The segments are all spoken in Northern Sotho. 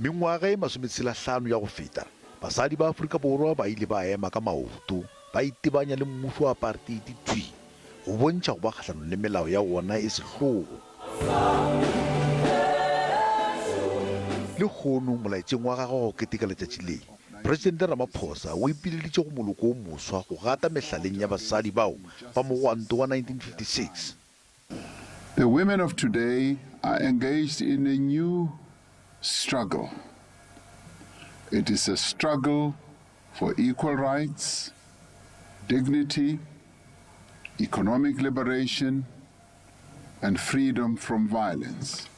Mengwaga e 15 ya go feta basadi ba Afrika Borwa ba ile ba ema ka maoto ba itebanya le mmuso wa apartheid twi go bontsha go ba kgahlanong le melao ya wona e sehlogo le kgono molaetseng wa gagwe go keteka letsatsi le Presidente Ramaphosa o ipileditse go moloko o moswa go gata mehlaleng ya basadi bao ba mogwanto wa 1956. The women of today are engaged in a new struggle. It is a struggle for equal rights, dignity, economic liberation, and freedom from violence.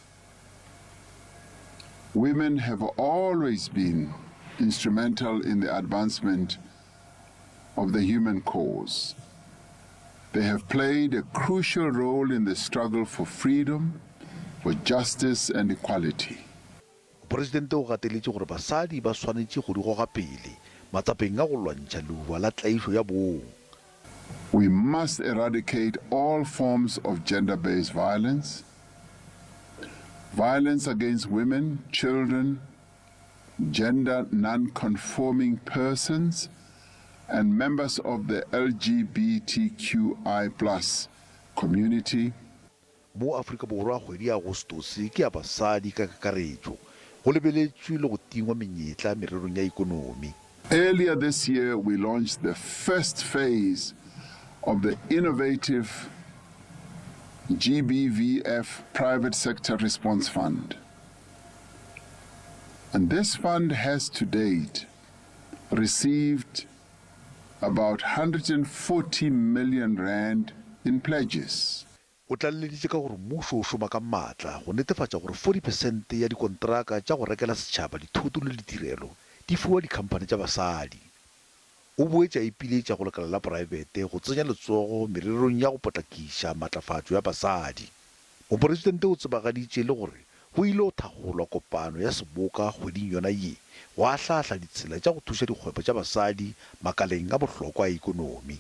Women have always been instrumental in the advancement of the human cause. They have played a crucial role in the struggle for freedom, for justice and equality. Presidente o gateletse gore basadi ba swanetse go di goga pele matsapeng a go lwantša leuba la tlaišo ya bong. We must eradicate all forms of gender-based violence, violence against women, children, gender non-conforming persons, and members of the LGBTQI+ community. Mo Afrika Borwa kgwedi ya Agostose ke ya basadi ka kakaretso go lebeletswe le go tingwa menyetla mererong ya ikonomi. Earlier this year, we launched the first phase of the innovative GBVF Private Sector Response Fund. And this fund has to date received about 140 million rand in pledges. O tlaleleditse ka gore mmuso o šoma ka maatla go netefatša gore 40% ya dikontraka tša go rekela setšhaba dithoto le ditirelo di fiwa dikhamphane tša basadi. O boetse a ipiletša go lekala la poraebete go tsenya letsogo mererong ya go potlakiša matlafatšo ya basadi. Moporesidente o tsebagaditše le gore go ile go thagolwa kopano ya seboka kgweding yona ye go ahlahla ditsela tša go thuša dikgwebo tša basadi makaleng a bohlokwa a ikonomi.